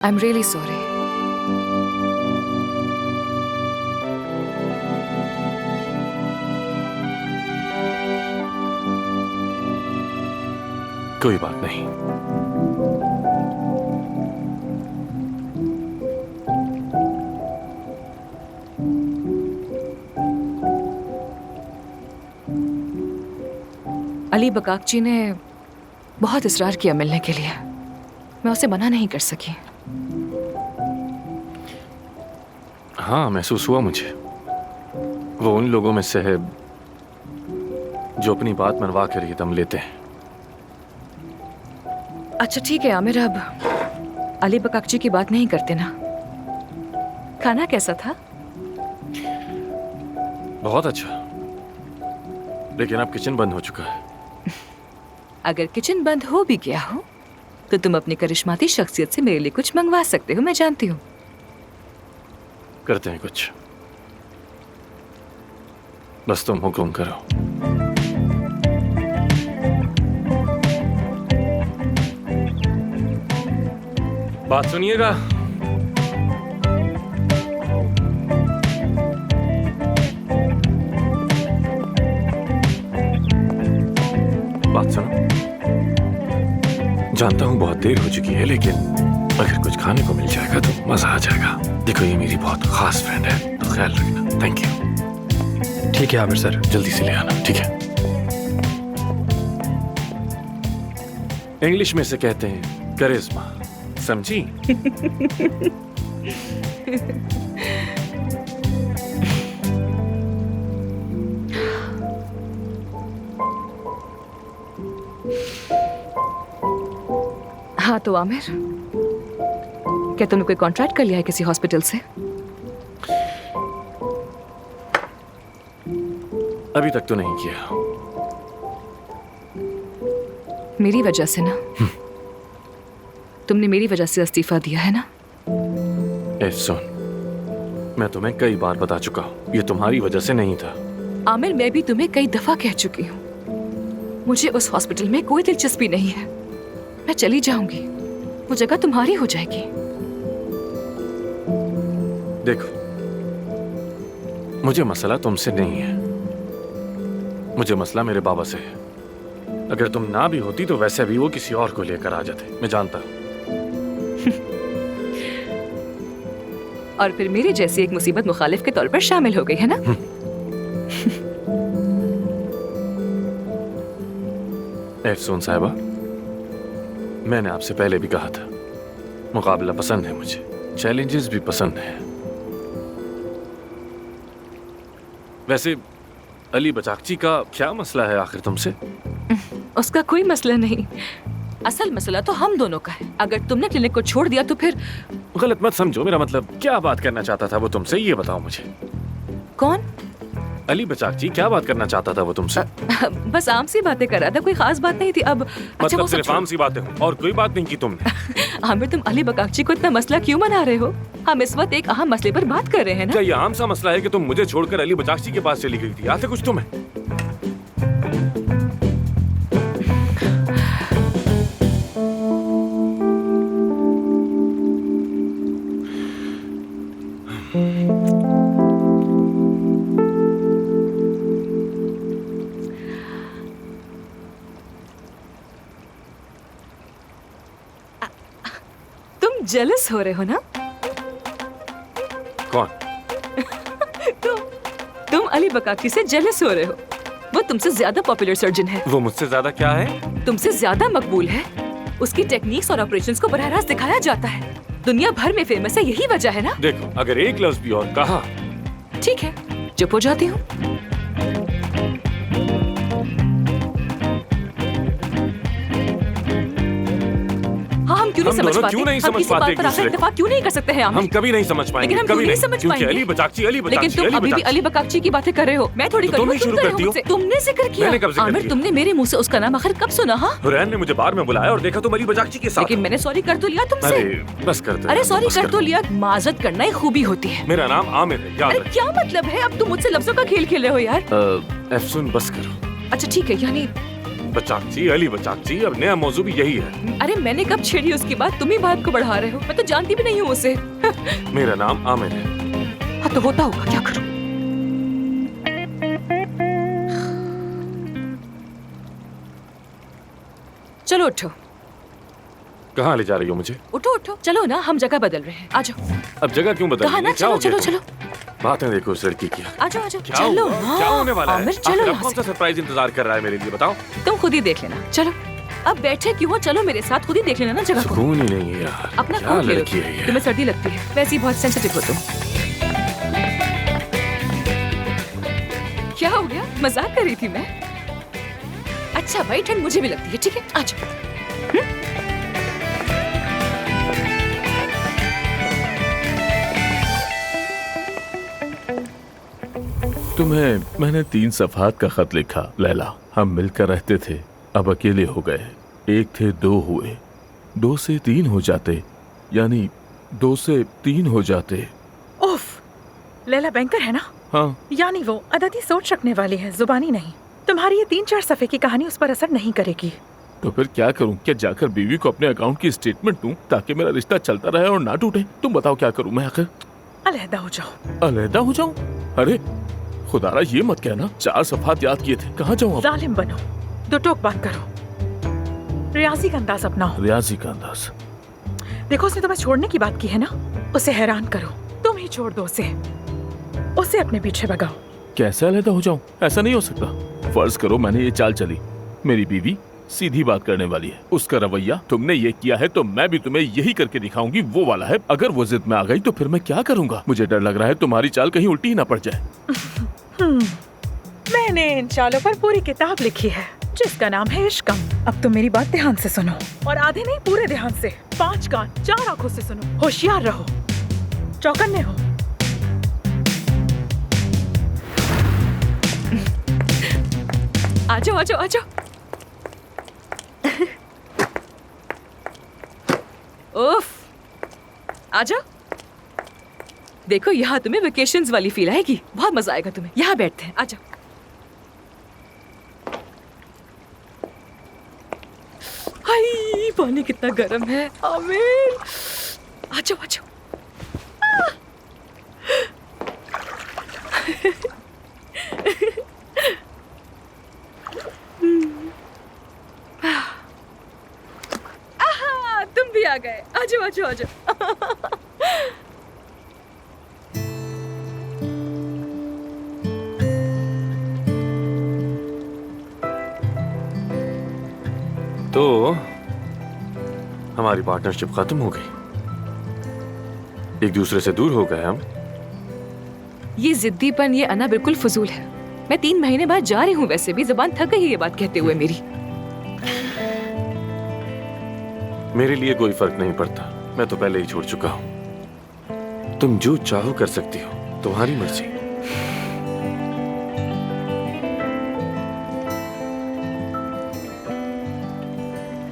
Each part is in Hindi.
I am really sorry. कोई बात नहीं। अली बकाकची ने बहुत इस्रार किया मिलने के लिए, मैं उसे मना नहीं कर सकी। हाँ, महसूस हुआ मुझे। वो उन लोगों में से है जो अपनी बात मनवा कर ही दम लेते हैं। अच्छा ठीक है आमिर, अब अली बकाकची की बात नहीं करते ना। खाना कैसा था? बहुत अच्छा, लेकिन अब किचन बंद हो चुका है। अगर किचन बंद हो भी गया हो तो तुम अपनी करिश्माती शख्सियत से मेरे लिए कुछ मंगवा सकते हो, मैं जानती हूँ। करते हैं कुछ, बस तुम हुक्म करो। बात सुनिएगा। बात सुनो। जानता हूं बहुत देर हो चुकी है, लेकिन अगर कुछ खाने को मिल जाएगा तो मजा आ जाएगा। देखो, ये मेरी बहुत खास फ्रेंड है, तो ख्याल रखना। Thank you. ठीक है आमिर सर, जल्दी से ले आना, ठीक है? इंग्लिश में से कहते हैं करिश्मा, समझी? हाँ तो आमिर, क्या तुमने कोई कॉन्ट्रैक्ट कर लिया है किसी हॉस्पिटल से? अभी तक तो नहीं किया। मेरी वजह से ना? तुमने मेरी वजह से इस्तीफा दिया है ना? ए सुन, मैं तुम्हें कई बार बता चुका हूँ, ये तुम्हारी वजह से नहीं था। आमिर, मैं भी तुम्हें कई दफा कह चुकी हूँ, मुझे उस हॉस्पिटल में कोई दिलचस्पी नहीं है। मैं चली जाऊंगी, वो जगह तुम्हारी हो जाएगी। देखो, मुझे मसला तुमसे नहीं है, मुझे मसला मेरे बाबा से है। अगर तुम ना भी होती तो वैसे भी वो किसी और को लेकर आ जाते, मैं जानता हूं। और फिर मेरी जैसी एक मुसीबत मुखालिफ के तौर पर शामिल हो गई है ना? एफसून साहिबा, मैंने आपसे पहले भी कहा था, मुकाबला पसंद है मुझे, चैलेंजेस भी पसंद है। वैसे अली बकाकची का क्या मसला है आखिर तुमसे? उसका कोई मसला नहीं, असल मसला तो हम दोनों का है। अगर तुमने क्लिनिक को छोड़ दिया तो फिर... गलत मत समझो मेरा मतलब, क्या बात करना चाहता था वो तुमसे, ये बताओ मुझे। कौन? अली बकाकची क्या बात करना चाहता था वो तुमसे? बस आम सी बातें कर रहा था, कोई खास बात नहीं थी। अब अच्छा, मतलब वो सब सिर्फ आम सी बातें हो और कोई बात नहीं की तुमने? आमिर, तुम अली बकाकची को इतना मसला क्यों बना रहे हो? हम इस वक्त एक अहम मसले पर बात कर रहे हैं ना। क्या ये आम सा मसला है कि तुम मुझे छोड़कर अली बकाकची के पास चली गई थी? याद है कुछ तुम्हें? तुम जेलस हो रहे हो ना? कौन? तुम अली बकाकची से जेलस हो रहे हो। वो तुमसे ज्यादा पॉपुलर सर्जन है। वो मुझसे ज्यादा क्या है? तुमसे ज्यादा मकबूल है। उसकी टेक्निक्स और ऑपरेशंस को बराह रास्त दिखाया जाता है, दुनिया भर में फेमस है। यही वजह है ना? देखो, अगर एक लफ्ज भी और कहा... ठीक है, चुप हो जाती हूँ। हाँ, हम क्यों नहीं समझ पाते? क्यों नहीं हम समझ किसी पाते बात एक पर आखिर दूसरे को? इत्तेफाक क्यों नहीं कर सकते हैं? हम कभी नहीं समझ पाएंगे, लेकिन हम कभी क्यों नहीं नहीं समझ क्योंकि पाएंगे? अली बकाकची लेकिन तुम अभी भी अली बकाकची की बातें कर रहे हो। मैं थोड़ी तो कर रही तुम ही हूँ, शुरू कर रहे करती हो हो। मुझसे। तुमने जिक्र किया। मैंने कब जिक्र आमिर, किया? तुमने मेरे मुंह से उसका नाम आखिर कब सुना? हाँ, हुरैन ने मुझे बार में बुलाया और देखा तुम अली बकाकची के साथ। लेकिन मैंने सॉरी कर तो लिया तुमसे। अरे बस कर दो। अरे सॉरी बस कर तो दो। लिया, माजरत करना ही खूबी होती है। मेरा नाम आमिर है, याद अरे रख। क्या मतलब है? अब तुम मुझसे लफ्जों का खेल खेल रहे हो यार। एफसून बस करो। अच्छा ठीक है, यानी बचाकची, अली बचाकची, अब नया मौजू भी यही है। अरे मैंने कब छेड़ी उसकी बात, तुम ही बात को बढ़ा रहे हो। मैं तो जानती भी नहीं हूँ उसे। मेरा नाम आमिर है। हाँ तो होता होगा, क्या करूं। चलो उठो। कहाँ ले जा रही हो मुझे? उठो उठो, चलो ना, हम जगह बदल रहे हैं। आ जाओ। अब जगह क्यों बदल कहा रही ना, है? क्या चलो हो गया चलो तुम्हें? चलो। बातें देखो उस लड़की की। आ जाओ आ जाओ, क्या चलो हुआ? ना। क्या होने वाला है? आमिर चलो आखिर यहाँ अब कौन से। सा सरप्राइज इंतजार कर रहा है मेरे लिए, बताओ। तुम खुद ही देख लेना, चलो। अब बैठे क्यों हो, चलो मेरे साथ, खुद ही देख लेना ना जगह को। सुकून ही नहीं है यार। अपना क्या कोट ले लो, लड़की है ये? तुम्हें सर्दी लगती है, वैसे ही बहुत सेंसिटिव हो तुम। क्या हो गया, मजाक कर रही थी मैं। अच्छा भाई, ठंड मुझे भी लगती है, ठीक है, आ जाओ। तुम्हें मैंने 3 सफ़हात का खत लिखा लैला। हम मिलकर रहते थे, अब अकेले हो गए। 1 थे 2 हुए, 2 से 3 हो जाते, यानी 2 से 3 हो जाते। उफ, लैला बैंकर है ना? हाँ, यानी वो अददी सोच रखने वाली है, जुबानी नहीं। तुम्हारी ये 3-4 सफ़े की कहानी उस पर असर नहीं करेगी। तो फिर क्या करूं? क्या जाकर बीवी को अपने अकाउंट की स्टेटमेंट दूं ताकि मेरा रिश्ता चलता रहे और ना टूटे? तुम बताओ क्या करूं मैं आखिर? अलहदा हो जाओ। अलहदा हो जाऊं? अरे खुदारा ये मत कहना, 4 सफ़हात याद किए थे, कहाँ जाऊं अब? जालिम बनो, 2 टोक बात करो, रियाजी का अंदाज अपनाओ। रियाजी का अंदाज? देखो, उसने तुम्हें छोड़ने की बात की है ना, उसे हैरान करो। तुम ही छोड़ दो उसे अपने पीछे भगाओ। कैसे अलहदा हो जाऊं? ऐसा नहीं हो सकता। फर्ज करो मैंने ये चाल चली, मेरी बीवी सीधी बात करने वाली है, उसका रवैया तुमने ये किया है तो मैं भी तुम्हें यही करके दिखाऊंगी वो वाला है। अगर वो जिद में आ गई तो फिर मैं क्या करूंगा? मुझे डर लग रहा है तुम्हारी चाल कहीं उल्टी ही ना पड़ जाए। मैंने इन चालों पर पूरी किताब लिखी है जिसका नाम है इश्कम। अब तुम मेरी बात ध्यान से सुनो, और आधे नहीं पूरे ध्यान से, 5 कान 4 आंखों से सुनो। होशियार रहो, चौकन्ने हो। आजो आजो आजो। उफ, आजा। देखो यहाँ तुम्हें वेकेशंस वाली फील आएगी, बहुत मजा आएगा तुम्हें। यहाँ बैठते हैं, आजा। हाय, पानी कितना गर्म है। आमिर, आजो आजो। तुम भी आ गए, आजो आजो आजो। तो हमारी पार्टनरशिप खत्म हो गई, एक दूसरे से दूर हो गए हम। ये जिद्दीपन, ये अना बिल्कुल फजूल है। मैं 3 महीने बाद जा रही हूँ, वैसे भी जबान थक गई है ये बात कहते हुए मेरी। मेरे लिए कोई फर्क नहीं पड़ता, मैं तो पहले ही छोड़ चुका हूं। तुम जो चाहो कर सकती हो, तुम्हारी मर्जी।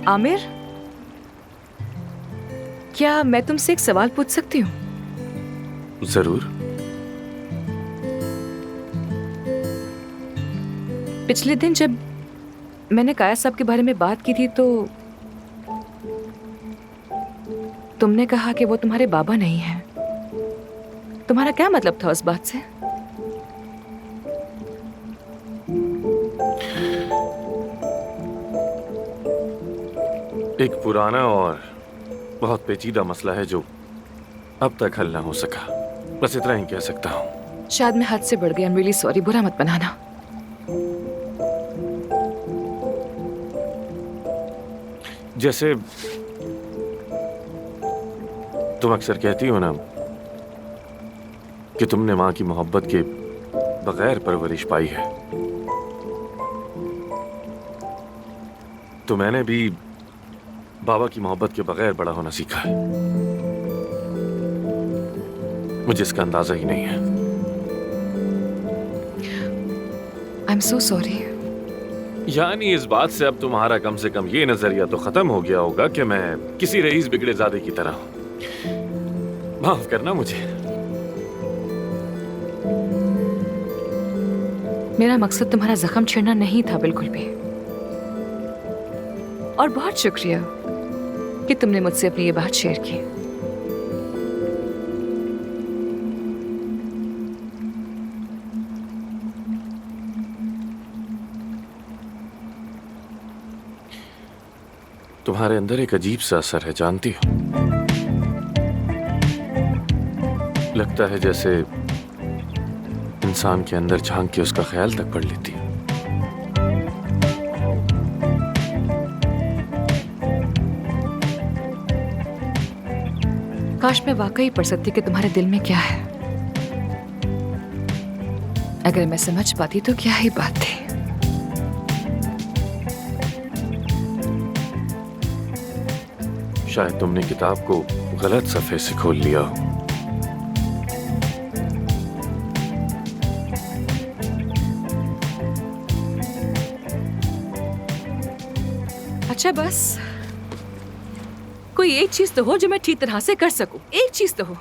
आमिर, क्या मैं तुमसे एक सवाल पूछ सकती हूँ? जरूर। पिछले दिन जब मैंने काया साहब के बारे में बात की थी तो तुमने कहा कि वो तुम्हारे बाबा नहीं हैं। तुम्हारा क्या मतलब था उस बात से? एक पुराना और बहुत पेचीदा मसला है जो अब तक हल ना हो सका, बस इतना ही कह सकता हूँ। शायद मैं हद से बढ़ गई। आई एम रियली सॉरी, बुरा मत बनाना। जैसे तुम अक्सर कहती हो ना कि तुमने माँ की मोहब्बत के बगैर परवरिश पाई है, तो मैंने भी बाबा की मोहब्बत के बगैर बड़ा होना सीखा है। मुझे इसका अंदाजा ही नहीं है। I am so sorry. यानी इस बात से अब तुम्हारा कम से कम ये नजरिया तो खत्म हो गया होगा कि मैं किसी रईस बिगड़े ज़ादे की तरह हूं। माफ करना मुझे। मेरा मकसद तुम्हारा जख्म छेड़ना नहीं था, बिल्कुल भी। और बहुत शुक्रिया कि तुमने मुझसे अपनी ये बात शेयर की। तुम्हारे अंदर एक अजीब सा असर है, जानती हो। लगता है जैसे इंसान के अंदर झांक के उसका ख्याल तक पढ़ लेती है। काश मैं वाकई पढ़ सकती कि तुम्हारे दिल में क्या है। अगर मैं समझ पाती तो क्या ही बात थी। शायद तुमने किताब को गलत सफ़े से खोल लिया हो। अच्छा बस कोई एक चीज तो हो जो मैं ठीक तरह से कर सकूं। एक चीज तो हो।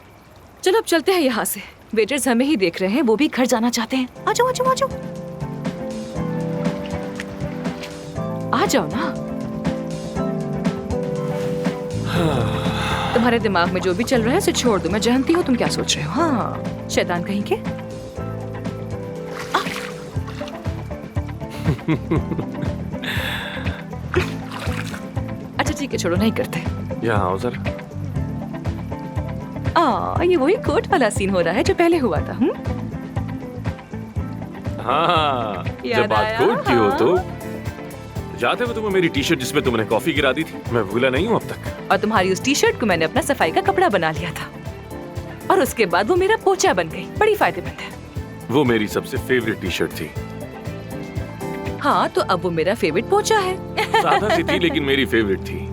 चलो अब चलते हैं यहाँ से। वेटर्स हमें ही देख रहे हैं, वो भी घर जाना चाहते हैं। आ जाओ आ जाओ आ जाओ, आ जाओ ना। तुम्हारे दिमाग में जो भी चल रहा है उसे छोड़ दो। मैं जानती हूँ तुम क्या सोच रहे हो। हाँ, शैतान कहीं के। अच्छा ठीक है, छोड़ो, नहीं करते। यहाँ आओ जरा। ये वही कोट वाला सीन हो रहा है जो पहले हुआ था। हाँ, याद जब बात आया? कोट की हो हाँ। तो याद है वो तुम्हें मेरी टी शर्ट जिसमें तुमने कॉफी गिरा दी थी? मैं भूला नहीं हूँ अब तक। और तुम्हारी उस टी शर्ट को मैंने अपना सफाई का कपड़ा बना लिया था, और उसके बाद वो मेरा पोछा बन गई। बड़ी फायदेमंद है। वो मेरी सबसे फेवरेट टी शर्ट थी। हाँ, तो अब वो मेरा फेवरेट पोछा है। सादा सी थी लेकिन मेरी फेवरेट थी।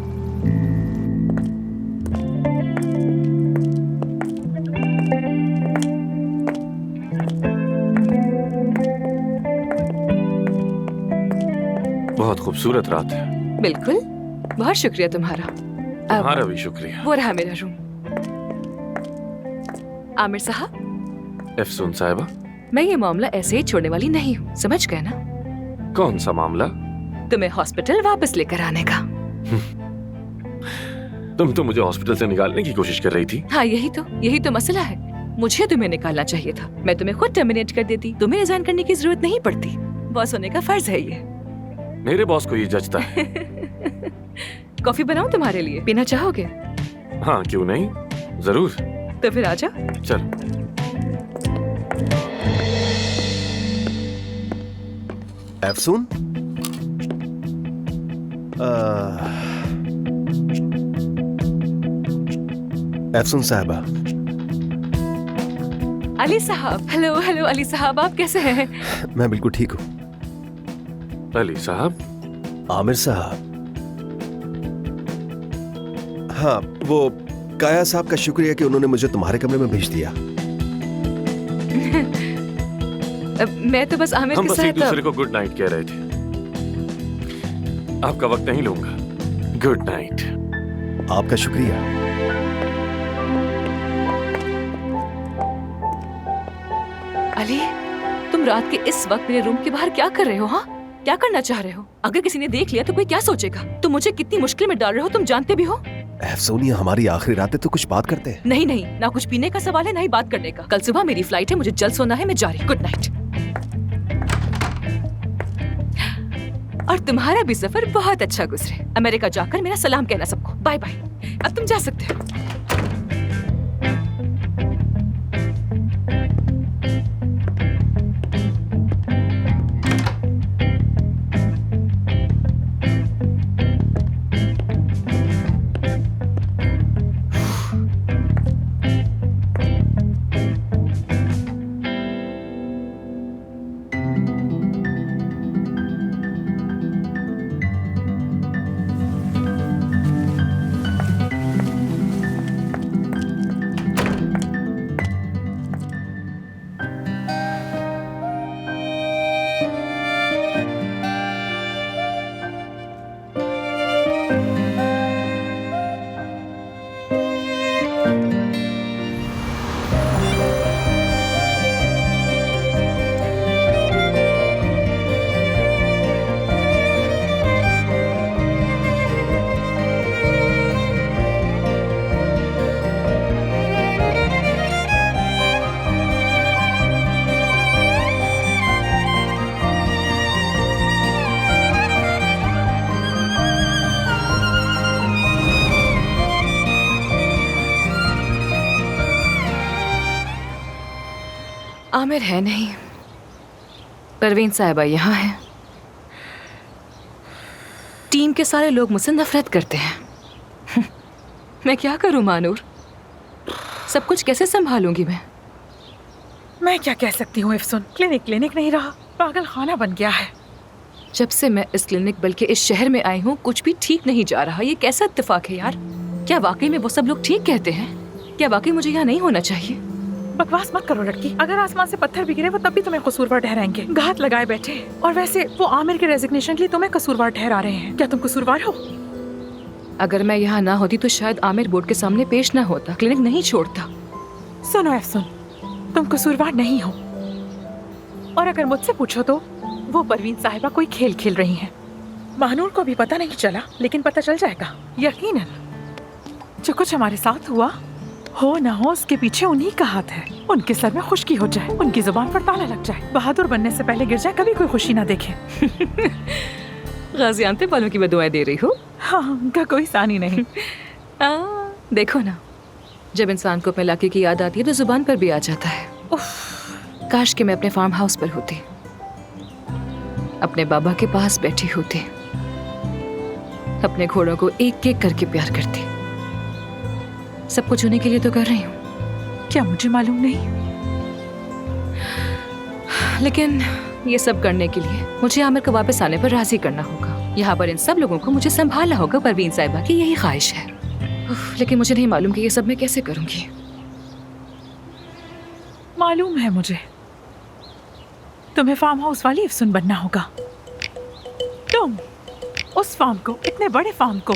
बहुत खूबसूरत रात है। बिल्कुल, बहुत शुक्रिया तुम्हारा। तुम्हारा भी शुक्रिया। वो रहा मेरा रूम। आमिर साहब, अफसून साहिबा, मैं ये मामला ऐसे ही छोड़ने वाली नहीं हूँ, समझ गए ना? कौन सा मामला? तुम्हें हॉस्पिटल वापस लेकर आने का। तुम तो मुझे हॉस्पिटल से निकालने की कोशिश कर रही थी। हाँ, यही तो मसला है। मुझे तुम्हें निकालना चाहिए था। मैं तुम्हें खुद टर्मिनेट कर देती। तुम्हें रिजाइन करने की जरूरत नहीं पड़ती। बॉस होने का फर्ज है ये। मेरे बॉस को ये जचता है। कॉफी बनाऊं तुम्हारे लिए? पीना चाहोगे? हाँ, क्यों नहीं, जरूर। तो फिर आजा। चल। अफसून, अफसून साहबा। अली साहब, हेलो हेलो अली साहब, आप कैसे हैं? मैं बिल्कुल ठीक हूँ। अली साहब। आमिर साहब। हाँ, वो काया साहब का शुक्रिया कि उन्होंने मुझे तुम्हारे कमरे में भेज दिया। मैं तो बस आमिर हम के बस एक साथ। दूसरे को गुड नाइट कह रहे थे। आपका वक्त नहीं लूंगा। Good night. आपका शुक्रिया। अली, तुम रात के इस वक्त मेरे रूम के बाहर क्या कर रहे हो? हाँ, क्या करना चाह रहे हो? अगर किसी ने देख लिया तो कोई क्या सोचेगा? तुम मुझे कितनी मुश्किल में डाल रहे हो, तुम जानते भी हो। अफसून, ये हमारी आखिरी रात है तो कुछ बात करते हैं। नहीं नहीं, ना कुछ पीने का सवाल है ना ही बात करने का। कल सुबह मेरी फ्लाइट है, मुझे जल्द सोना है। मैं जा रही। Good night. और तुम्हारा भी सफर बहुत अच्छा गुजरे। अमेरिका जाकर मेरा सलाम कहना सबको। Bye bye. अब तुम जा सकते हो। आमिर है नहीं, परवीन साहिबा यहाँ है। टीम के सारे लोग मुझसे नफरत करते हैं। मैं क्या करूं मानूर, सब कुछ कैसे संभालूंगी मैं क्या कह सकती हूँ इफ्सुन, क्लिनिक नहीं रहा, पागल खाना बन गया है। जब से मैं इस क्लिनिक बल्कि इस शहर में आई हूँ कुछ भी ठीक नहीं जा रहा। ये कैसा इत्तेफाक है यार? क्या वाकई में वो सब लोग ठीक कहते हैं? क्या वाकई मुझे यहाँ नहीं होना चाहिए? बकवास मत करो लड़की, अगर आसमान से पत्थर भी गिरे वो तब भी तुम्हें कसूरवार ठहराएंगे। घात लगाए बैठे, और वैसे वो आमिर के रेजिग्नेशन के लिए तुम्हें कसूरवार ठहरा रहे हैं। क्या तुम कसूरवार हो? अगर मैं यहाँ ना होती तो शायद आमिर बोर्ड के सामने पेश ना होता, क्लिनिक नहीं छोड़ता। सुनो इफ्सुन, तुम कसूरवार नहीं हो, और अगर मुझसे पूछो तो वो परवीन साहिबा कोई खेल खेल रही हैं। महानूर को भी पता नहीं चला, लेकिन पता चल जाएगा यकीनन। जो कुछ हमारे साथ हुआ हो ना हो, उसके पीछे उन्हीं का हाथ है। उनके सर में खुश्की हो जाए, उनकी जुबान पर ताला लग जाए, बहादुर बनने से पहले गिर जाए, कभी कोई खुशी ना देखे। गाजियानतेब वालों की बदुआएं दे रही हो? हाँ, उनका कोई सानी नहीं। देखो ना, जब इंसान को अपने इलाके की याद आती है तो जुबान पर भी आ जाता है। काश कि मैं अपने फार्म हाउस पर होती, अपने बाबा के पास बैठी होती, अपने घोड़ों को एक एक करके प्यार करती। सब कुछ उन्हीं के लिए तो कर रही हूँ। क्या मुझे मालूम नहीं? लेकिन ये सब करने के लिए मुझे आमिर को वापस आने पर राजी करना होगा। यहाँ पर इन सब लोगों को मुझे संभालना होगा। परवीन साहिबा की यही ख्वाहिश है। लेकिन मुझे नहीं मालूम कि ये सब मैं कैसे करूंगी। मालूम है मुझे, तुम्हें फार्म हाउस वाली इफ्सुन बनना होगा। तुम उस फार्म को, इतने बड़े फार्म को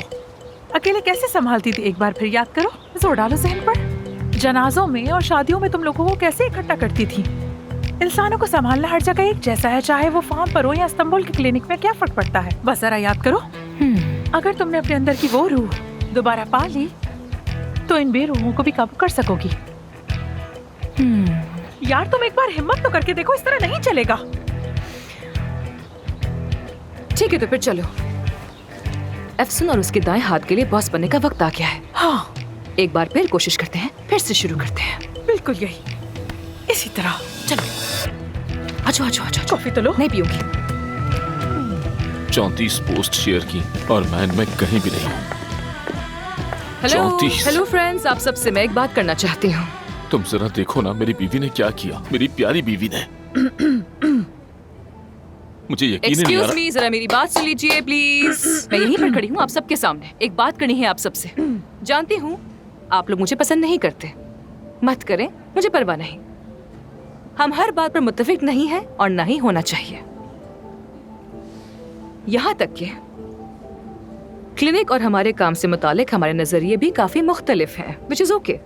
अकेले कैसे संभालती थी? एक बार फिर याद करो, जोर डालो जहन पर। जनाजों में और शादियों में तुम लोगों को कैसे इकट्ठा करती थी? इंसानों को संभालना हर जगह एक जैसा है, चाहे वो फार्म पर हो या इस्तांबुल की क्लिनिक में, क्या फर्क पड़ता है? बस जरा याद करो। अगर तुमने अपने अंदर की वो रूह दोबारा पा ली तो इन बेरूहों को भी काबू कर सकोगी। यार तुम एक बार हिम्मत तो करके देखो, इस तरह नहीं चलेगा। ठीक है तो फिर चलो। एफसन और उसके दाएं हाथ के लिए बॉस बनने का वक्त आ गया है। हाँ, एक बार फिर कोशिश करते हैं, फिर से शुरू करते हैं। बिल्कुल यही, इसी तरह। चलो आजो आजो आजो। कॉफी तो लो। नहीं पीऊंगी। 34 पोस्ट शेयर की और मैं इनमें कहीं भी नहीं हूँ। हेलो 34। हेलो फ्रेंड्स, आप सबसे मैं एक बात करना चाहती हूँ। तुम जरा देखो ना, मेरी बीवी ने क्या किया, मेरी प्यारी बीवी ने। मुझे यकीन ही नहीं आ एक्सक्यूज रहा। मी, जरा मेरी बात सुन लीजिए प्लीज। मैं यहीं पर खड़ी हूँ आप सबके सामने, एक बात करनी है आप सबसे। जानती हूँ आप लोग मुझे पसंद नहीं करते, मत करें, मुझे परवाह नहीं। हम हर बात पर मुत्तफिक नहीं है और ना ही होना चाहिए। यहाँ तक कि क्लिनिक और हमारे काम से मुतालिक हमारे नजरिए भी काफी मुख्तलिफ हैं, विच इज ओके।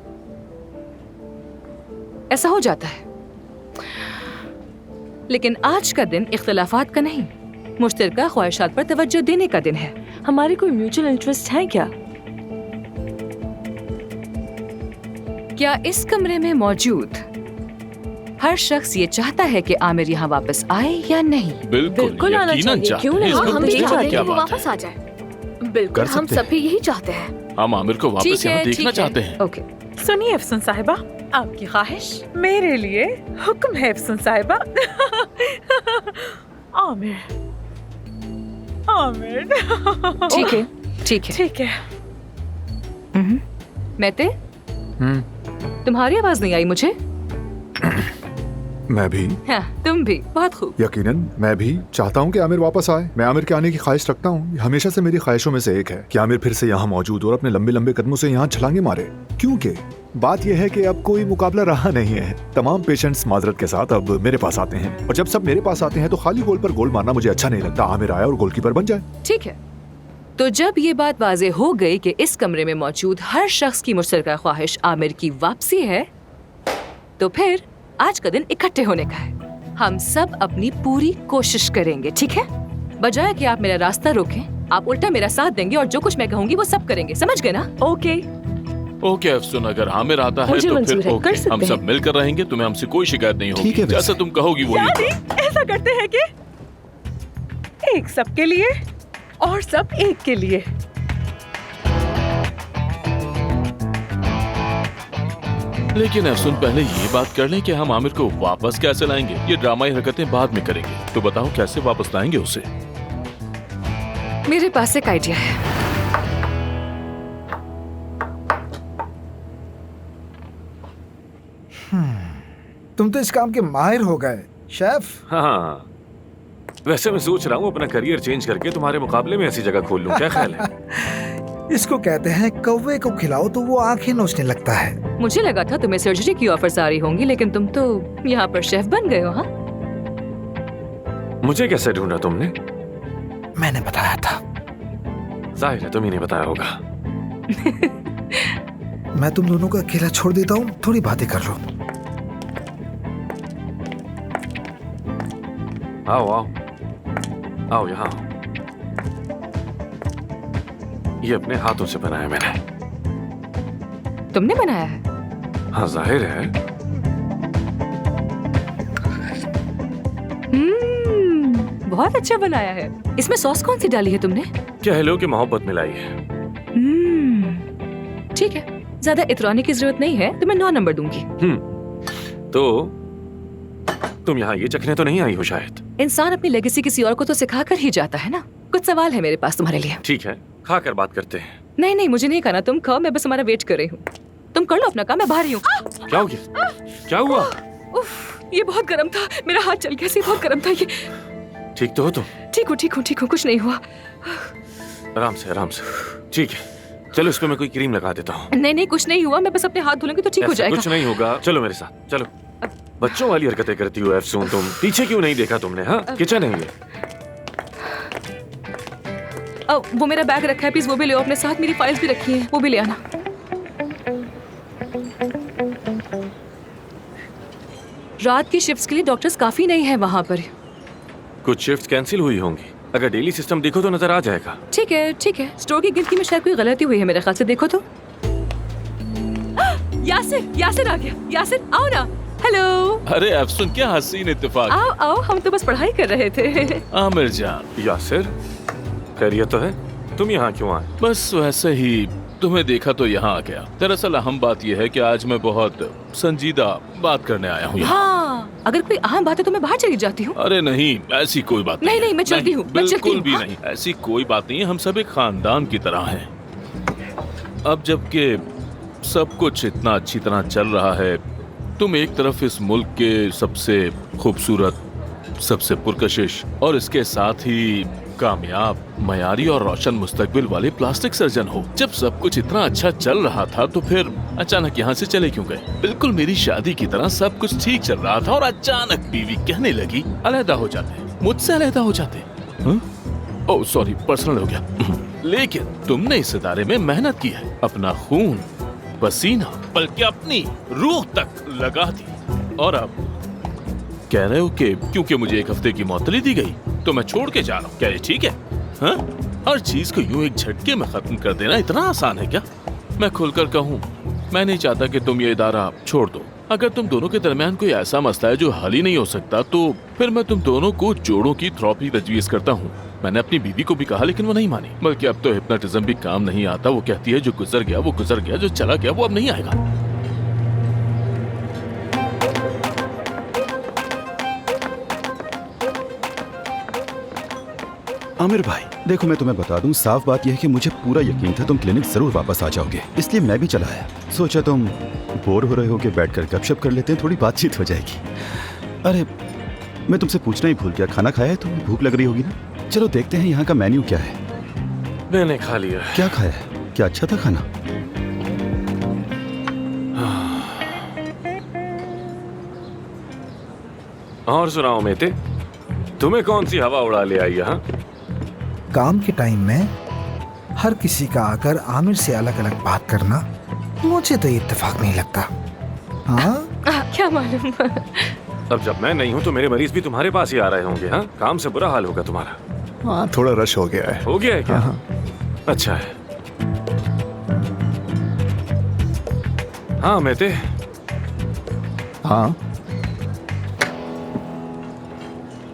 ऐसा हो जाता है। लेकिन आज का दिन इख्तिलाफात का नहीं, मुश्तरका ख्वाहिशात पर तवज्जो देने का दिन है। हमारे कोई म्यूचुअल इंटरेस्ट है क्या? क्या इस कमरे में मौजूद हर शख्स ये चाहता है कि आमिर यहाँ वापस आए या नहीं? बिल्कुल आना चाहिए, क्यों नहीं? इसमें हम पूछने यही की चाहते क्या हैं वो बात है? वापस आ जाए। बिल्कुल, हम सभी यही चाहते हैं। हम आमिर को वापस ठीक यहाँ है, देखना ठीक है। चाहते हैं। ओके। सुनिए इफ्सुन साहिबा, आपकी ख्वाहिश मेरे लिए हुक्म है इफ्सुन साहिबा। आमिर, आमिर। ठीक है, ठीक है। ठीक है। मैते, तुम्हारी आवाज नहीं आई मुझे। मैं भी, हाँ, तुम भी। बहुत खूब। यकीनन मैं भी चाहता हूँ कि आमिर वापस आए। मैं आमिर के आने की ख्वाहिश रखता हूँ। हमेशा से मेरी ख्वाहिशों में से एक है कि आमिर फिर से यहाँ मौजूद और अपने लंबे लंबे कदमों से यहाँ छलांगे मारे। क्योंकि बात यह है कि अब कोई मुकाबला रहा नहीं है। तमाम पेशेंट्स माजरत के साथ अब मेरे पास आते हैं, और जब सब मेरे पास आते हैं तो खाली गोल पर गोल मारना मुझे अच्छा नहीं लगता। आमिर आए और गोलकीपर बन जाए। ठीक है, तो जब ये बात वाजे हो गई कि इस कमरे में मौजूद हर शख्स की मुश्तरका ख्वाहिश आमिर की वापसी है, तो फिर आज का दिन इकट्ठे होने का है। हम सब अपनी पूरी कोशिश करेंगे, ठीक है? बजाय कि आप मेरा रास्ता रोकें, आप उल्टा मेरा साथ देंगे और जो कुछ मैं कहूंगी वो सब करेंगे। समझ गए ना? ओके। ओके अफसुन, अगर आमिर आता है मुझे तो मंजूर फिर है, ओके, कर सकते हम सब हैं। मिलकर रहेंगे। तुम्हें हमसे कोई शिकायत नहीं होगी। ठीक है, जैसा तुम कहोगी वही यानी होगा। ऐसा करते हैं कि एक सब के लिए और सब एक के लिए। लेकिन अफसुन पहले ये बात कर लें कि हम आमिर को वापस कैसे लाएंगे। ये ड्रामाई हरकतें बाद में करेंगे। तो बताओ कैसे वापस लाएंगे उसे? मेरे पास एक आइडिया है। तुम तो इस काम के माहिर हो गए शेफ। हाँ, वैसे मैं सोच रहा हूँ अपना करियर चेंज करके तुम्हारे मुकाबले में ऐसी जगह खोल लूं, क्या ख्याल है? इसको कहते हैं कौवे को खिलाओ तो वो आंखें नोचने लगता है। मुझे लगा था तुम्हें सर्जरी की ऑफर्स आ रही होंगी, लेकिन तुम तो यहाँ पर शेफ बन गए हो। हाँ, मुझे कैसे ढूंढा तुमने? मैंने बताया था। जाहिर है तुम ही नहीं बताया होगा। मैं तुम दोनों को अकेला छोड़ देता हूँ, थोड़ी बातें कर लो। आओ आओ आओ यहाँ। ये अपने हाथों से बनाया मैंने। तुमने बनाया है? हाँ जाहिर है। बहुत अच्छा बनाया है। इसमें सॉस कौन सी डाली है तुमने? कह लो कि मोहब्बत मिलाई है। ठीक है, ज्यादा इतराने की जरूरत नहीं है, तो मैं 9 नंबर दूंगी। तो तुम यहाँ ये चखने तो नहीं आई हो शायद? इंसान अपनी लेगेसी किसी और को तो सिखा कर ही जाता है ना। कुछ सवाल है मेरे पास तुम्हारे लिए। ठीक है, खा कर बात करते हैं। नहीं नहीं, मुझे नहीं खाना, तुम खाओ, मैं बस हमारा वेट कर रही हूँ। तुम कर लो अपना काम, मैं बाहर ही हूँ। क्या हो गया? क्या हुआ? उफ, ये बहुत गर्म था, मेरा हाथ जल गया। बहुत गर्म था ये। ठीक तो हो तुम? ठीक हूँ, कुछ नहीं हुआ। आराम से आराम से। ठीक है, चलो इस पे मैं कोई क्रीम लगा देता हूँ। नहीं, कुछ नहीं हुआ, मैं बस अपने हाथ धुलूंगी तो ठीक हो जाएगा। कुछ नहीं होगा, चलो मेरे साथ चलो। बच्चों वाली हरकतें करती हो अफसून तुम। पीछे क्यों नहीं देखा तुमने? हाँ, किचन है ये। वो मेरा बैग रखा है, प्लीज वो भी ले आओ अपने साथ। मेरी फाइल्स भी रखी हैं, वो भी ले आना। रात की शिफ्ट्स के लिए डॉक्टर्स काफी नहीं है वहाँ पर। कुछ शिफ्ट्स कैंसिल हुई होंगी। अगर डेली सिस्टम देखो तो नजर आ जाएगा। ठीक है। स्टोर की गिनती में शायद कोई गलती हुई है मेरे ख्याल से। देखो तो। यासिर आ गया। यासिर आओ ना। हेलो। अरे अफसुन, क्या हसीन इत्तेफाक। आओ, हम तो बस पढ़ाई कर रहे थे। आमिर जान। यासिर, खैरियत तो है? तुम यहाँ क्यों आए? बस वैसे ही तुम्हें देखा तो यहाँ आ गया। दरअसल अहम बात यह है कि आज मैं बहुत संजीदा बात करने आया हूँ। हाँ, अगर कोई अहम बात है तो मैं बाहर चली जाती हूँ। अरे नहीं, ऐसी कोई बात नहीं। नहीं, मैं चलती हूँ। बिल्कुल भी नहीं, ऐसी कोई बात नहीं है। हम सब एक खानदान की तरह हैं। अब जबकि सब कुछ इतना अच्छी तरह चल रहा है, तुम एक तरफ इस मुल्क के सबसे खूबसूरत, सबसे पुरकशिश और इसके साथ ही कामयाब, मयारी और रोशन मुस्तकबिल वाले प्लास्टिक सर्जन हो। जब सब कुछ इतना अच्छा चल रहा था तो फिर अचानक यहाँ से चले क्यों गए? बिल्कुल मेरी शादी की तरह सब कुछ ठीक चल रहा था और अचानक बीवी कहने लगी अलहदा हो जाते, मुझसे अलहदा हो जाते। ओह सॉरी, पर्सनल हो गया। लेकिन तुमने इस इदारे में मेहनत की है, अपना खून पसीना बल्कि अपनी रूह तक लगा दी, और अब कह रहे हो कि क्योंकि मुझे 1 हफ्ते की मौतली दी गई तो मैं छोड़ के जा रहा हूँ। क्या ये ठीक है? हाँ? हर चीज को यूं एक झटके में खत्म कर देना इतना आसान है क्या? मैं खुलकर कहूँ, मैं नहीं चाहता कि तुम ये इदारा छोड़ दो। अगर तुम दोनों के दरमियान कोई ऐसा मसला है जो हल ही नहीं हो सकता तो फिर मैं तुम दोनों को जोड़ों की थेरेपी तजवीज करता हूँ। मैंने अपनी बीवी को भी कहा लेकिन वो नहीं मानी। बल्कि अब तो हिप्नोटिज्म भी काम नहीं आता। वो कहती है जो गुजर गया वो गुजर गया, जो चला गया वो अब नहीं आएगा। आमिर भाई देखो, मैं तुम्हें बता दूं, साफ बात यह है कि मुझे पूरा यकीन था तुम क्लिनिक जरूर वापस आ जाओगे, इसलिए मैं भी चला आया। सोचा तुम बोर हो रहे हो कि बैठकर गपशप कर लेते हैं, थोड़ी बातचीत हो जाएगी। अरे मैं तुमसे पूछना ही भूल गया, खाना खाया है? तुम्हें भूख लग रही होगी ना? चलो देखते हैं यहाँ का मेन्यू क्या है। मैंने खा लिया। क्या खाया है? क्या अच्छा था खाना? और सुनाओ मेते, तुम्हें कौन सी हवा उड़ा ले आई यहाँ? काम के टाइम में हर किसी का आकर आमिर से अलग अलग बात करना, मुझे तो ये इत्तेफाक नहीं लगता। हाँ? क्या मालूम। अब जब मैं नहीं हूँ तो मेरे मरीज भी तुम्हारे पास ही आ रहे होंगे। हाँ, काम से बुरा हाल होगा तुम्हारा। हाँ, थोड़ा रश हो गया है। हो गया है क्या? हाँ। अच्छा है। हाँ मेते। हाँ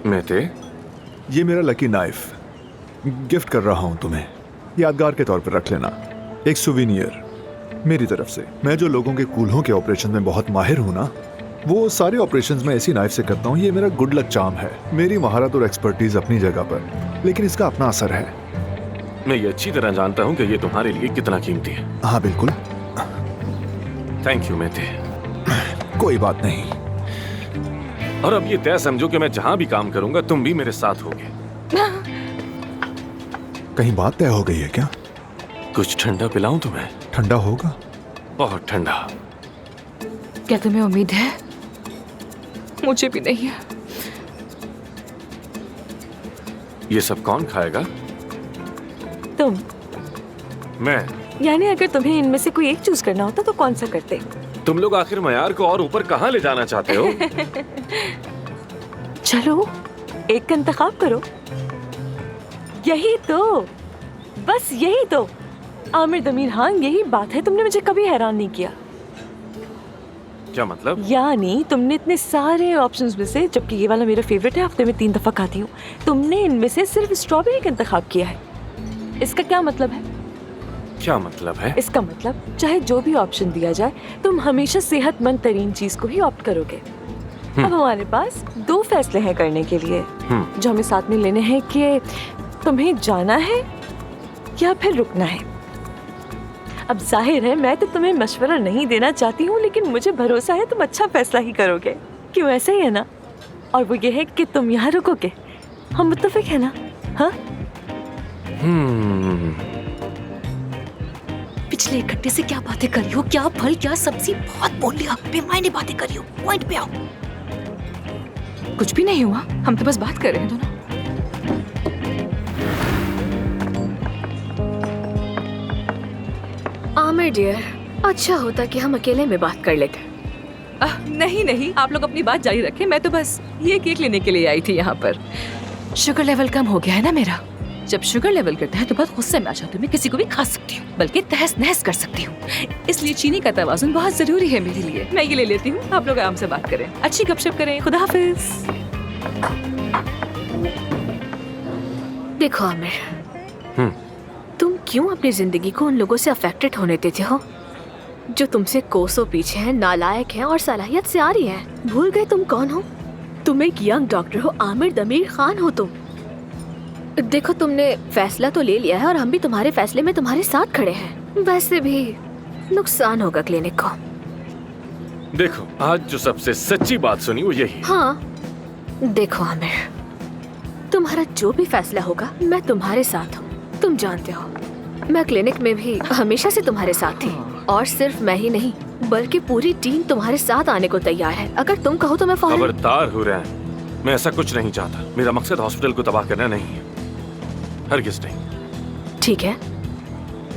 मेते, ये मेरा लकी नाइफ गिफ्ट कर रहा हूं तुम्हें, यादगार के तौर पर रख लेना, एक सुवीनियर। मेरी तरफ से। मैं जो लोगों के कूल्हों के ऑपरेशन में बहुत माहिर हूँ ना, वो सारे ऑपरेशंस में ऐसी नाइफ से करता हूँ। ये मेरा गुड लक चार्म है। मेरी महारत और एक्सपर्टीज अपनी जगह पर, लेकिन इसका अपना असर है। मैं ये अच्छी तरह जानता हूँ कि ये तुम्हारे लिए कितना कीमती है। हाँ बिल्कुल। थैंक यू मेहते। कोई बात नहीं। और अब ये तय समझो कि मैं जहाँ भी काम करूंगा तुम भी मेरे साथ होगे। कहीं बात तय हो गई है क्या? कुछ ठंडा पिलाऊं तुम्हें? ठंडा होगा? बहुत ठंडा। क्या तुम्हें उम्मीद है? मुझे भी नहीं है। ये सब कौन खाएगा? तुम। मैं। यानी अगर तुम्हें इनमें से कोई एक चूज करना होता तो कौन सा करते? तुम लोग आखिर मयार को और ऊपर कहाँ ले जाना चाहते हो? चलो एक का इंतखाब करो। यही तो, बस यही तो। आमिर दमीर, हाँ यही बात है। तुमने मुझे कभी हैरान नहीं किया। क्या मतलब? यानी तुमने इतने सारे ऑप्शंस में से, जबकि ये वाला मेरा फेवरेट है, हफ्ते में 3 दफा खाती हूँ, तुमने इनमें से सिर्फ स्ट्रॉबेरी का इंतखाब किया है। इसका क्या मतलब है? क्या मतलब है? इसका मतलब चाहे जो भी ऑप्शन दिया जाए, तुम हमेशा सेहतमंद तरीन चीज को ही ऑप्ट करोगे। अब हमारे पास 2 फैसले हैं करने के लिए, जो हमें साथ में लेने हैं कि तुम्हें जाना है या फिर रुकना है। अब जाहिर है मैं तो तुम्हें मशवरा नहीं देना चाहती हूँ, लेकिन मुझे भरोसा है तुम अच्छा फैसला ही करोगे। क्यों, ऐसा ही है ना? और वो ये है कि तुम यहाँ रुकोगे। हम मुत्तफिक है ना? हाँ। पिछले इकट्ठे से क्या बातें करी हो, क्या फल क्या सब्जी, बहुत बोल लिया, बेमायने बातें करी हो। पॉइंट पे आओ। कुछ भी नहीं हुआ, हम तो बस बात कर रहे हैं दोनों। आमिर डियर, अच्छा होता कि हम अकेले में बात कर लेते। नहीं नहीं, आप लोग अपनी बात जारी रखें। मैं तो बस ये केक लेने के लिए आई थी यहाँ पर। शुगर लेवल कम हो गया है ना मेरा। जब शुगर लेवल गिरता है तो बहुत गुस्से में आ जाती हूँ। मैं किसी को भी खा सकती हूँ, बल्कि तहस नहस कर सकती हूँ। इसलिए चीनी का तवाज़ुन बहुत जरूरी है मेरे लिए। मैं ये ले लेती हूँ, आप लोग आराम से बात करें, अच्छी गपशप करें। खुदा हाफिज। देखो आमिर, तुम क्यों अपनी जिंदगी को उन लोगों से अफेक्टेड होने देते हो जो तुमसे कोसों पीछे हैं, नालायक हैं और सलाहियत से आ रही हैं? भूल गए तुम कौन हो? तुम एक यंग डॉक्टर हो, आमिर दमीर खान हो तुम। देखो तुमने फैसला तो ले लिया है और हम भी तुम्हारे फैसले में तुम्हारे साथ खड़े हैं। वैसे भी नुकसान होगा क्लिनिक को। देखो, आज जो सबसे सच्ची बात सुनी वो यही। हाँ देखो आमिर, तुम्हारा जो भी फैसला होगा मैं तुम्हारे साथ हूँ। तुम जानते हो मैं क्लिनिक में भी हमेशा से तुम्हारे साथ थी, और सिर्फ मैं ही नहीं बल्कि पूरी टीम तुम्हारे साथ आने को तैयार है। अगर तुम कहो तो मैं फौरन। खबरदार हो रहा है, मैं ऐसा कुछ नहीं चाहता। मेरा मकसद हॉस्पिटल को तबाह करना नहीं है, हरगिज़ नहीं। ठीक है,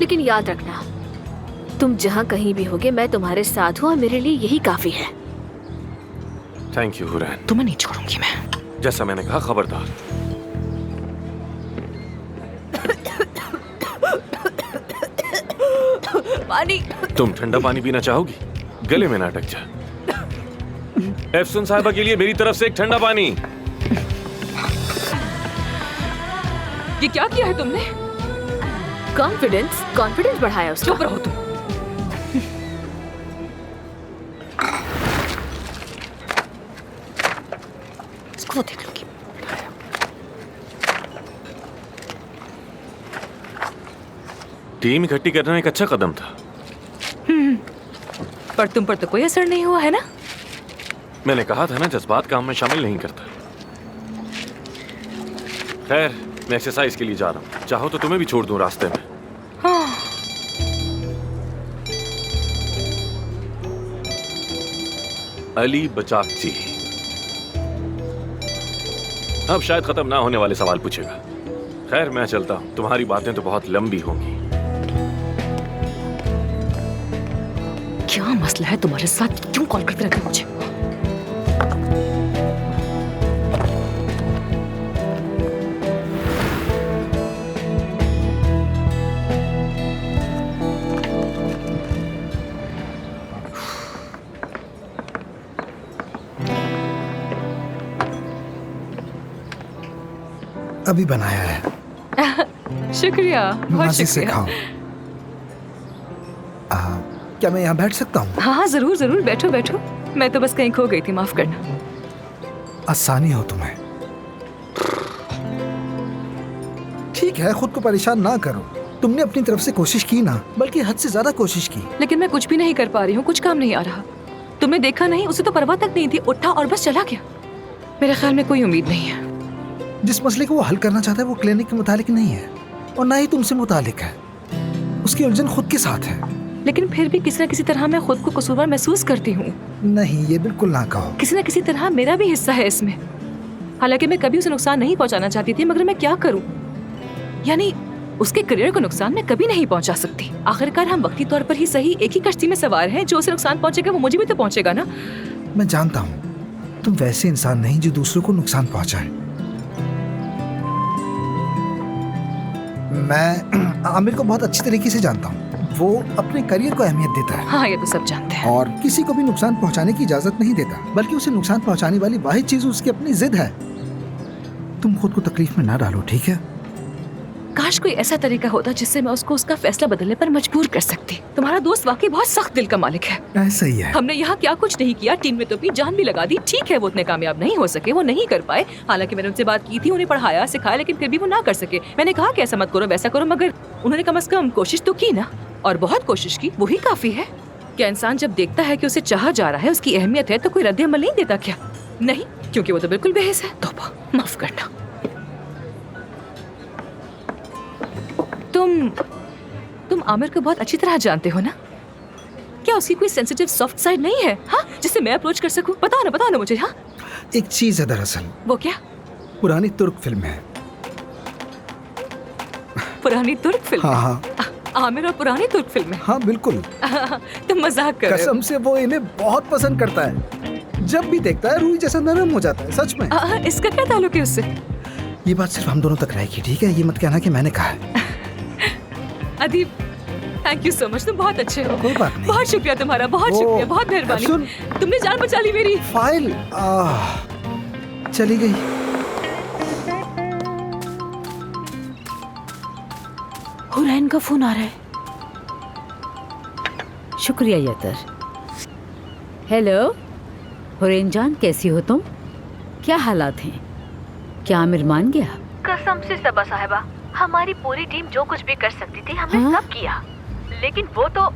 लेकिन याद रखना तुम जहाँ कहीं भी होगे मैं तुम्हारे साथ हूँ और मेरे लिए यही काफी है। Thank you Hurain. तुम्हें नहीं छोड़ूंगी मैं। जैसा मैंने कहा, खबरदार। पानी। तुम ठंडा पानी पीना चाहोगी? गले में ना अटक जा। एफसन साहिबा के लिए मेरी तरफ से एक ठंडा पानी। ये क्या किया है तुमने? कॉन्फिडेंस बढ़ाया उसका। चुप रहो तुम। इसको देख लूंगी। टीम इकट्ठी करना एक अच्छा कदम था, पर तुम पर तो कोई असर नहीं हुआ है ना? मैंने कहा था ना, जज्बात काम में शामिल नहीं करता। खैर, मैं एक्सरसाइज के लिए जा रहा हूँ। चाहो तो तुम्हें भी छोड़ दूं रास्ते में। अली बचाकची अब शायद खत्म ना होने वाले सवाल पूछेगा। खैर, मैं चलता हूँ, तुम्हारी बातें तो बहुत लंबी होंगी। क्या मसला है तुम्हारे साथ? क्यों कॉल करते रहते हो मुझे? अभी बनाया है। शुक्रिया, बहुत मजे से शुक्रिया। खाओ। क्या मैं यहाँ बैठ सकता हूँ? हाँ हाँ, जरूर जरूर, बैठो बैठो। मैं तो बस कहीं खो गई थी, माफ करना। आसानी हो तुम्हें। ठीक है, खुद को परेशान ना करो। तुमने अपनी तरफ से कोशिश की ना, बल्कि हद से ज्यादा कोशिश की। लेकिन मैं कुछ भी नहीं कर पा रही हूँ, कुछ काम नहीं आ रहा। तुमने देखा नहीं, उसे तो परवाह तक नहीं थी, उठा और बस चला गया। मेरे ख्याल में कोई उम्मीद नहीं है। जिस मसले को वो हल करना चाहता है वो क्लिनिक के मुतालिक नहीं है और ना ही तुमसे मुतालिक है। उसकी उलझन खुद के साथ है। लेकिन फिर भी किसी न किसी तरह मैं खुद को कसूरवार महसूस करती हूँ। नहीं, ये बिल्कुल ना कहो। किसी न किसी तरह मेरा भी हिस्सा है इसमें। हालांकि मैं कभी उसे नुकसान नहीं पहुंचाना चाहती थी, मगर मैं क्या करूं? यानी उसके करियर को नुकसान मैं कभी नहीं पहुंचा सकती। आखिरकार हम वक्ती तौर पर ही सही एक ही कश्ती में सवार हैं। जो उसे नुकसान पहुंचेगा वो मुझे भी तो पहुंचेगा ना। मैं जानता हूँ तुम वैसे इंसान नहीं जो दूसरों को नुकसान पहुंचाए। मैं आमिर को बहुत अच्छी तरीके से जानता हूँ। वो अपने करियर को अहमियत देता है। हाँ, ये तो सब जानते हैं। और किसी को भी नुकसान पहुंचाने की इजाजत नहीं देता, बल्कि उसे नुकसान पहुंचाने वाली वाहिद चीज उसकी अपनी जिद है। तुम खुद को तकलीफ में ना डालो, ठीक है? काश कोई ऐसा तरीका होता जिससे मैं उसको उसका फैसला बदलने पर मजबूर कर सकती। तुम्हारा दोस्त वाकई बहुत सख्त दिल का मालिक है। ऐसा ही है। हमने यहाँ क्या कुछ नहीं किया, टीम में तो अपनी जान भी लगा दी। ठीक है, वो उतने कामयाब नहीं हो सके, वो नहीं कर पाए। हालांकि मैंने उनसे बात की थी, उन्हें पढ़ाया सिखाया, लेकिन फिर भी वो ना कर सके। मैंने कहा कि ऐसा मत करो, वैसा करो, मगर उन्होंने कम से कम कोशिश तो की ना। और बहुत कोशिश की, वही काफी है। क्या इंसान जब देखता है कि उसे चाहा जा रहा है, उसकी अहमियत है, तो कोई रद्द अमल नहीं देता क्या? नहीं, क्योंकि वो तो बिल्कुल बेहिस है। तौबा, माफ करना। तुम आमिर को बहुत अच्छी तरह जानते हो ना? क्या उसकी कोई सेंसिटिव सॉफ्ट साइड नहीं है, हाँ, जिससे मैं अप्रोच कर सकूं? बताओ ना मुझे। हाँ, एक चीज है दरअसल। वो क्या? पुरानी तुर्क फिल्म है। पुरानी तुर्क फिल्म? हाँ हाँ, आमिर और पुरानी तुर्क फिल्म है? हाँ बिल्कुल। तुम मजाक कर रहे हो। कसम से वो इन्हें बहुत पसंद करता है। जब भी देखता है रूही जैसा नरम हो जाता है। सच में। इसका क्या ताल्लुक है उससे? ये बात सिर्फ हम दोनों तक रहेगी, ठीक है? ये मत कहना कि मैंने कहा है। अदीब, थैंक यू सो मच, तुम बहुत अच्छे हो। कोई बात नहीं। बहुत शुक्रिया तुम्हारा, बहुत शुक्रिया, बहुत मेहरबानी। तुमने जान बचा ली मेरी। फाइल चली गई। हुरैन का फोन आ रहा है। शुक्रिया यतर। हेलो हुरैन जान, कैसी हो तुम? क्या हालात हैं? क्या आमिर मान गया? कसम से सबा साहिबा, हमारी पूरी टीम जो कुछ भी कर सकती थी हमने सब किया, लेकिन वो तो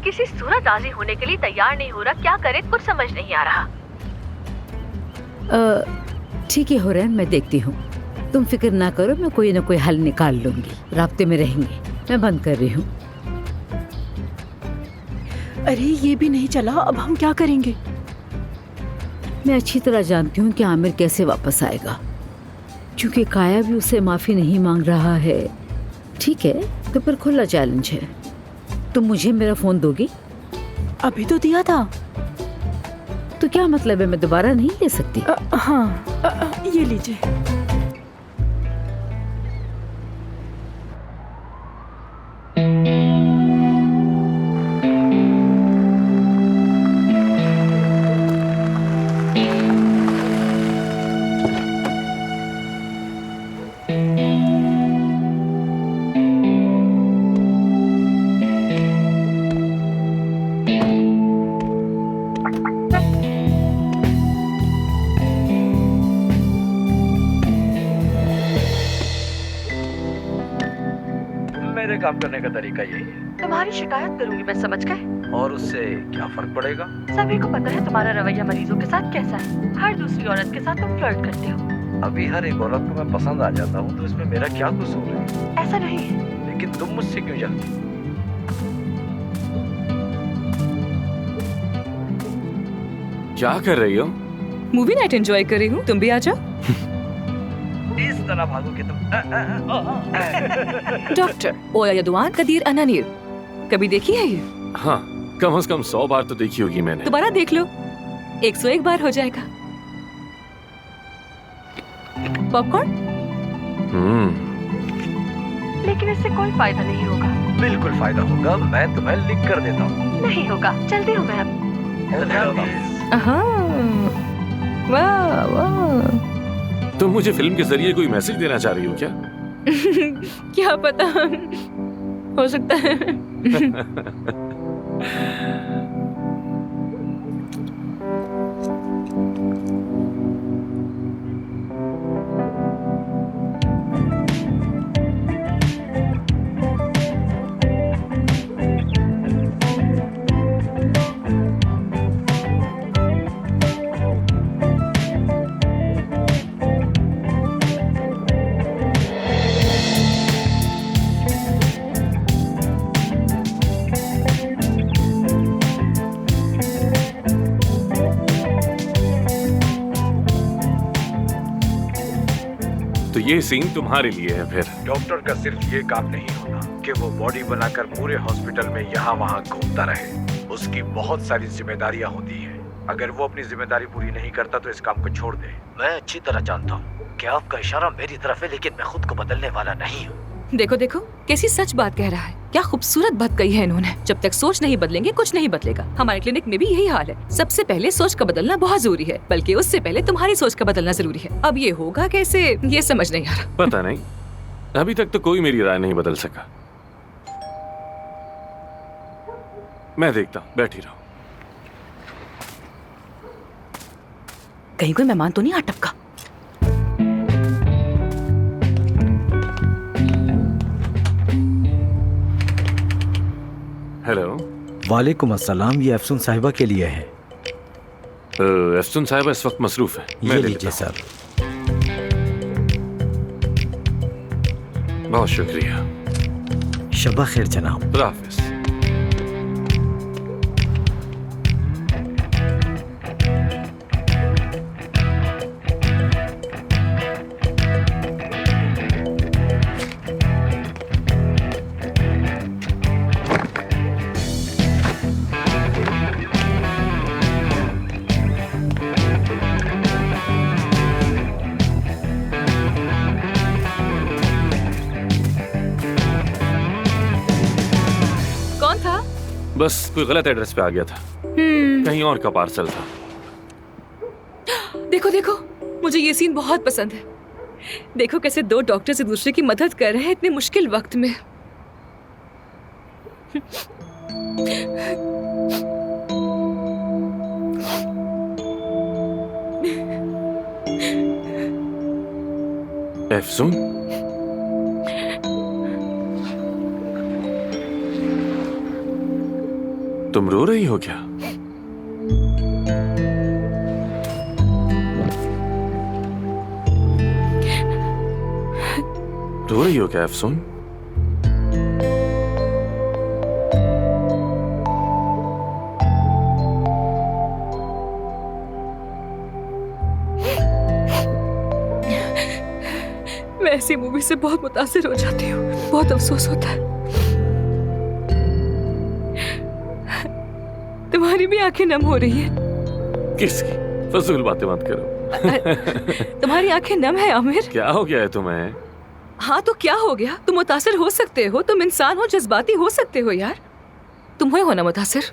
किसी सूरत राजी होने के लिए तैयार नहीं हो रहा। क्या करे, कुछ समझ नहीं आ रहा। ठीक है हुरैन, मैं देखती हूँ। तुम फिक्र ना करो, मैं कोई ना कोई हल निकाल लूंगी। राब्ते में रहेंगे। मैं बंद कर रही हूँ। अरे ये भी नहीं चला, अब हम क्या करेंगे? मैं अच्छी तरह जानती हूँ कि आमिर कैसे वापस आएगा, क्योंकि काया भी उससे माफी नहीं मांग रहा है। ठीक है, तो फिर खुला चैलेंज है। तुम मुझे मेरा फोन दोगी? अभी तो दिया था। तो क्या मतलब है, मैं दोबारा नहीं ले सकती? हाँ, ये लीजिए। काम करने का तरीका यही है। तुम्हारी शिकायत करूंगी मैं, समझ गए? और उससे क्या फर्क पड़ेगा? सभी को पता है तुम्हारा रवैया मरीजों के साथ कैसा है। हर दूसरी औरत के साथ तुम फ्लर्ट करते हो। अभी हर एक औरत को मैं पसंद आ जाता हूँ, तो इसमें मेरा क्या कसूर है? ऐसा नहीं है। लेकिन तुम मुझसे क्यों जलती? क्या कर रही हो? मूवी नाइट एंजॉय कर रही हूँ, तुम भी आ जाओ। इस तरह भागोगे तुम। डॉक्टर ओया यदुआन कदीर अनानीर, कभी देखी है ये? हाँ, कम से कम 100 बार तो देखी होगी मैंने। दोबारा देख लो, 101 बार हो जाएगा। पॉपकॉर्न? लेकिन इससे कोई फायदा नहीं होगा। बिल्कुल फायदा होगा, मैं तुम्हें लिख कर देता हूँ। नहीं होगा, चलती हूँ मैं अब। वाह वाह। तुम मुझे फिल्म के जरिए कोई मैसेज देना चाह रही हो क्या? क्या पता, हो सकता है। तो ये सीन तुम्हारे लिए है फिर। डॉक्टर का सिर्फ ये काम नहीं होता कि वो बॉडी बनाकर पूरे हॉस्पिटल में यहाँ वहाँ घूमता रहे। उसकी बहुत सारी जिम्मेदारियाँ होती हैं। अगर वो अपनी जिम्मेदारी पूरी नहीं करता तो इस काम को छोड़ दे। मैं अच्छी तरह जानता हूँ कि आपका इशारा मेरी तरफ है, लेकिन मैं खुद को बदलने वाला नहीं हूँ। देखो देखो कैसी सच बात कह रहा है। क्या खूबसूरत बात कही है इन्होंने। जब तक सोच नहीं बदलेंगे कुछ नहीं बदलेगा। हमारे क्लिनिक में भी यही हाल है। सबसे पहले सोच का बदलना बहुत जरूरी है, बल्कि उससे पहले तुम्हारी सोच का बदलना जरूरी है। अब ये होगा कैसे, ये समझ नहीं आ रहा। पता नहीं, अभी तक तो कोई मेरी राय नहीं बदल सका। मैं देखता हूँ, बैठी रहो। कहीं कोई मेहमान तो नहीं आ टपका। हेलो। वालेकुम अस्सलाम, ये अफसून साहिबा के लिए है। अफसून साहिबा इस वक्त मसरूफ है। मैं ये ले लीजिए लेता हूँ। सर। बहुत शुक्रिया। शबा खैर जनाब। खुदा हाफिज। बस कोई गलत एड्रेस पे आ गया था। कहीं और का पार्सल था। देखो देखो, मुझे ये सीन बहुत पसंद है। देखो कैसे दो डॉक्टर्स एक दूसरे की मदद कर रहे हैं इतने मुश्किल वक्त में। अफसून, तुम रो रही हो क्या? रो रही हो क्या अफसून? मैं ऐसी मूवी से बहुत मुतासिर हो जाती हूँ, बहुत अफसोस होता है। तुम्हारी भी आंखें नम हो रही हैं। किसकी? फजूल बातें मत करो। तुम्हारी आंखें नम है आमिर। क्या हो गया है तुम्हें? हाँ तो क्या हो गया? तुम मुतासिर हो सकते हो, तुम इंसान हो, जज्बाती हो सकते हो यार। तुम हुए हो ना मुतासिर?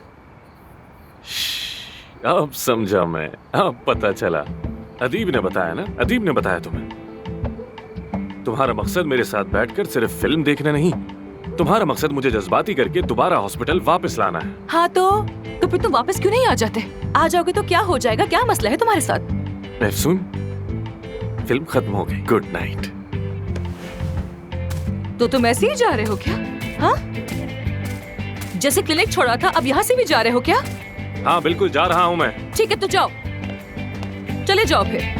अब समझा मैं, अब पता चला। अदीब ने बताया ना, अदीब ने बताया तुम्हें। तुम्हारा मकसद मेरे साथ बैठकर सिर्फ फिल्म देखना नहीं, तुम्हारा मकसद मुझे जज्बाती करके दोबारा हॉस्पिटल वापस लाना है। हाँ तो फिर तुम वापस क्यों नहीं आ जाते? आ जाओगे तो क्या हो जाएगा? क्या मसला है तुम्हारे साथ? अफसून, फिल्म खत्म हो गई, गुड नाइट। तो तुम ऐसे ही जा रहे हो क्या? हाँ, जैसे क्लिनिक छोड़ा था अब यहाँ से भी जा रहे हो क्या? हाँ बिल्कुल जा रहा हूँ मैं। ठीक है तो जाओ, चले जाओ फिर।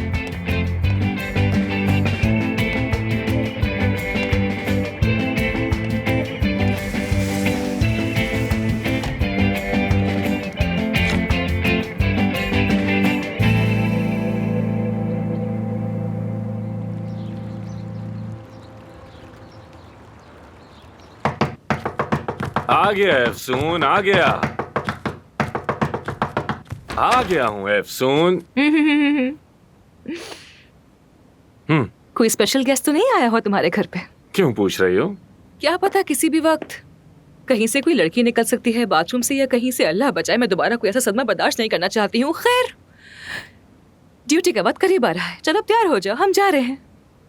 आ गया अफसून, आ गया हूँ अफसून। कोई स्पेशल गेस्ट तो नहीं आया हो तुम्हारे घर पे? क्यों पूछ रही हो? क्या पता किसी भी वक्त कहीं से कोई लड़की निकल सकती है, बाथरूम से या कहीं से। अल्लाह बचाए, मैं दोबारा कोई ऐसा सदमा बर्दाश्त नहीं करना चाहती हूँ। खैर, ड्यूटी का वक्त करीब आ रहा है, चलो तैयार हो जाओ, हम जा रहे हैं।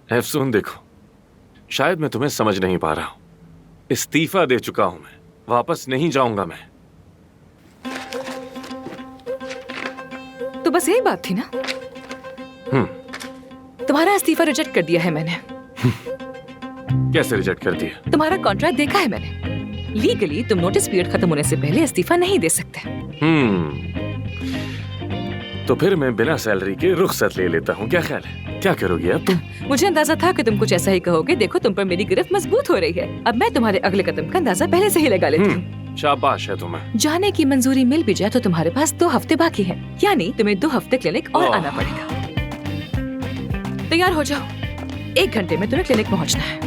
अफसून देखो, शायद मैं तुम्हें समझ नहीं पा रहा हूँ। इस्तीफा दे चुका हूँ मैं, वापस नहीं जाऊंगा मैं। तो बस यही बात थी ना? तुम्हारा इस्तीफा रिजेक्ट कर दिया है मैंने। कैसे रिजेक्ट कर दिया? तुम्हारा कॉन्ट्रैक्ट देखा है मैंने। लीगली तुम नोटिस पीरियड खत्म होने से पहले इस्तीफा नहीं दे सकते। तो फिर मैं बिना सैलरी के रुखसत ले लेता हूँ, क्या ख्याल है? क्या करोगी अब तुम? मुझे अंदाजा था कि तुम कुछ ऐसा ही कहोगे। देखो तुम पर मेरी गिरफ्त मजबूत हो रही है। अब मैं तुम्हारे अगले कदम का अंदाजा पहले से ही लगा लेती हूँ। शाबाश है तुम्हें। जाने की मंजूरी मिल भी जाए तो तुम्हारे पास 2 हफ्ते बाकी हैं। यानी तुम्हें 2 हफ्ते क्लिनिक और आना पड़ेगा। तैयार हो जाओ, 1 घंटे में तुम्हें क्लिनिक पहुँचना है।